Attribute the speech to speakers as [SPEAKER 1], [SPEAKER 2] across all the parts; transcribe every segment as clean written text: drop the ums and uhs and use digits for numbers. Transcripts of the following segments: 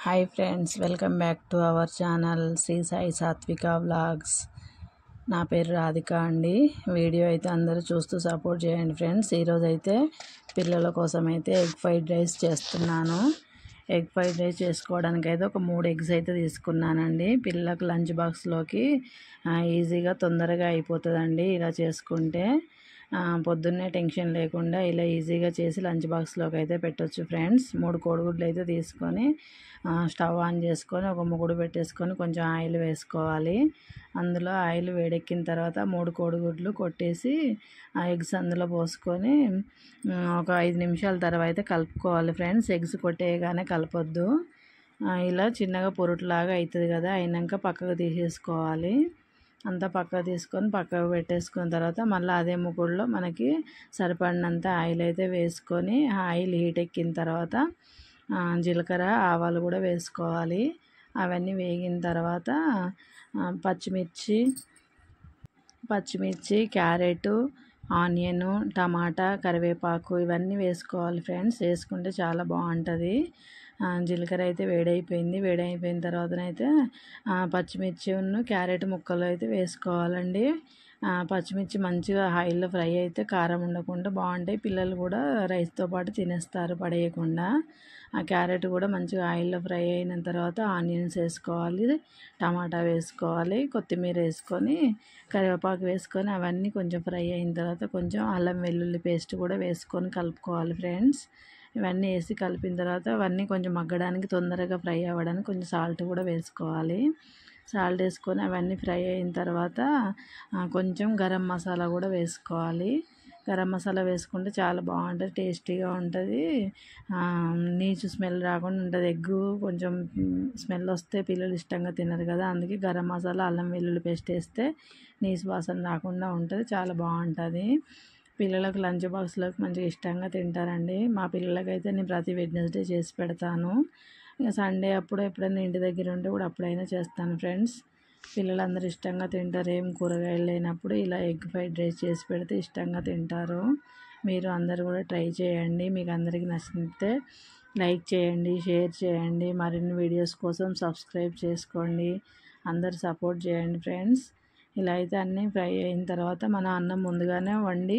[SPEAKER 1] Hi friends, welcome back to our channel Shri Sai Satvika vlogs. నా పేరు రాధిక అండి. వీడియో అయితే అందరూ చూస్తూ సపోర్ట్ చేయండి ఫ్రెండ్స్. ఈరోజు అయితే పిల్లల కోసం అయితే ఎగ్ ఫ్రైడ్ రైస్ చేస్తున్నాను. ఎగ్ ఫ్రైడ్ రైస్ చేసుకోవడానికి అయితే ఒక 3 ఎగ్స్ అయితే తీసుకున్నానండి. పిల్లలకు లంచ్ బాక్స్లోకి ఈజీగా తొందరగా అయిపోతుందండి ఇలా చేసుకుంటే. పొద్దున్నే టెన్షన్ లేకుండా ఇలా ఈజీగా చేసి లంచ్ బాక్స్లోకి అయితే పెట్టొచ్చు ఫ్రెండ్స్. 3 కోడిగుడ్లు అయితే తీసుకొని స్టవ్ ఆన్ చేసుకొని ఒక ముగుడు పెట్టేసుకొని కొంచెం ఆయిల్ వేసుకోవాలి. అందులో ఆయిల్ వేడెక్కిన తర్వాత 3 కోడిగుడ్లు కొట్టేసి ఆ ఎగ్స్ అందులో పోసుకొని ఒక 5 నిమిషాల తర్వాత కలుపుకోవాలి ఫ్రెండ్స్. ఎగ్స్ కొట్టేయగానే కలపొద్దు. ఇలా చిన్నగా పొరుట్లాగా అవుతుంది కదా, అయినాక పక్కకు తీసేసుకోవాలి. అంతా పక్కకు తీసుకొని పక్కకు పెట్టేసుకున్న తర్వాత మళ్ళీ అదే ముకుడులో మనకి సరిపడినంత ఆయిల్ అయితే వేసుకొని ఆయిల్ హీట్ ఎక్కిన తర్వాత జీలకర్ర ఆవాలు కూడా వేసుకోవాలి. అవన్నీ వేగిన తర్వాత పచ్చిమిర్చి, క్యారెట్, ఆనియన్, టమాటా, కరివేపాకు ఇవన్నీ వేసుకోవాలి ఫ్రెండ్స్. వేసుకుంటే చాలా బాగుంటుంది. జీలకర్ర అయితే వేడైపోయిన తర్వాతనైతే పచ్చిమిర్చి క్యారెట్ ముక్కలు అయితే వేసుకోవాలండి. పచ్చిమిర్చి మంచిగా ఆయిల్లో ఫ్రై అయితే కారం ఉండకుండా బాగుంటాయి. పిల్లలు కూడా రైస్తో పాటు తినేస్తారు పడేయకుండా. ఆ క్యారెట్ కూడా మంచిగా ఆయిల్లో ఫ్రై అయిన తర్వాత ఆనియన్స్ వేసుకోవాలి, టమాటా వేసుకోవాలి, కొత్తిమీర వేసుకొని కరివేపాకు వేసుకొని అవన్నీ కొంచెం ఫ్రై అయిన తర్వాత కొంచెం అల్లం వెల్లుల్లి పేస్ట్ కూడా వేసుకొని కలుపుకోవాలి ఫ్రెండ్స్. ఇవన్నీ వేసి కలిపిన తర్వాత అవన్నీ కొంచెం మగ్గడానికి తొందరగా ఫ్రై అవ్వడానికి కొంచెం సాల్ట్ కూడా వేసుకోవాలి. సాల్ట్ వేసుకొని అవన్నీ ఫ్రై అయిన తర్వాత కొంచెం గరం మసాలా కూడా వేసుకోవాలి. గరం మసాలా వేసుకుంటే చాలా బాగుంటుంది, టేస్టీగా ఉంటుంది. నీచు స్మెల్ రాకుండా ఉంటుంది. ఎగ్గు కొంచెం స్మెల్ వస్తే పిల్లలు ఇష్టంగా తినరు కదా, అందుకే గరం మసాలా అల్లం వెల్లుల్లి పేస్ట్ వేస్తే నీచు వాసన రాకుండా ఉంటుంది, చాలా బాగుంటుంది. పిల్లలకు లంచ్ బాక్స్లోకి మంచిగా ఇష్టంగా తింటారండి. మా పిల్లలకైతే నేను ప్రతి వెడ్నెస్డే చేసి పెడతాను. ఇంకా సండే అప్పుడు ఎప్పుడైనా ఇంటి దగ్గర ఉంటే కూడా అప్పుడైనా చేస్తాను ఫ్రెండ్స్. పిల్లలందరూ ఇష్టంగా తింటారు. ఏం కూరగాయలు లేనప్పుడు ఇలా ఎగ్ ఫ్రైడ్ రైస్ చేసి పెడితే ఇష్టంగా తింటారు. మీరు అందరూ కూడా ట్రై చేయండి. మీకు అందరికీ నచ్చితే లైక్ చేయండి, షేర్ చేయండి. మరిన్ని వీడియోస్ కోసం సబ్స్క్రైబ్ చేసుకోండి. అందరు సపోర్ట్ చేయండి ఫ్రెండ్స్. ఇలా అయితే అన్నీ ఫ్రై అయిన తర్వాత మన అన్నం ముందుగానే వండి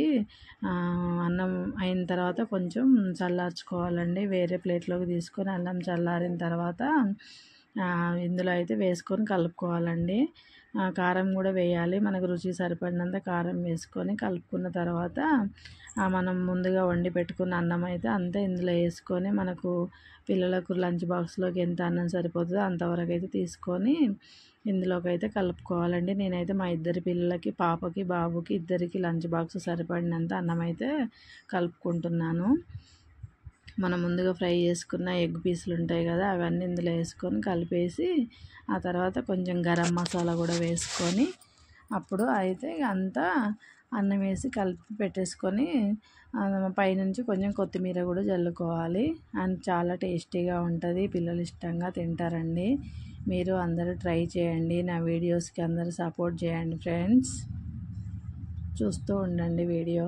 [SPEAKER 1] అన్నం అయిన తర్వాత కొంచెం చల్లార్చుకోవాలండి. వేరే ప్లేట్లోకి తీసుకొని అన్నం చల్లారిన తర్వాత ఇందులో అయితే వేసుకొని కలుపుకోవాలండి. కారం కూడా వేయాలి. మనకు రుచి సరిపడినంత కారం వేసుకొని కలుపుకున్న తర్వాత మనం ముందుగా వండి పెట్టుకున్న అన్నం అయితే అంతా ఇందులో వేసుకొని మనకు పిల్లలకు లంచ్ బాక్స్లోకి ఎంత అన్నం సరిపోతుందో అంతవరకు అయితే తీసుకొని ఇందులోకి అయితే కలుపుకోవాలండి. నేనైతే మా ఇద్దరి పిల్లలకి, పాపకి బాబుకి ఇద్దరికి లంచ్ బాక్స్ సరిపడినంత అన్నం అయితే కలుపుకుంటున్నాను. మనం ముందుగా ఫ్రై చేసుకున్న ఎగ్ పీసులు ఉంటాయి కదా, అవన్నీ ఇందులో వేసుకొని కలిపేసి ఆ తర్వాత కొంచెం గరం మసాలా కూడా వేసుకొని అప్పుడు అయితే అంతా అన్నం వేసి కలిపి పెట్టేసుకొని పైనుంచి కొంచెం కొత్తిమీర కూడా జల్లుకోవాలి. అండ్ చాలా టేస్టీగా ఉంటుంది. పిల్లలు ఇష్టంగా తింటారండి. మీరు అందరూ ట్రై చేయండి. నా వీడియోస్కి అందరూ సపోర్ట్ చేయండి ఫ్రెండ్స్. చూస్తూ ఉండండి వీడియో.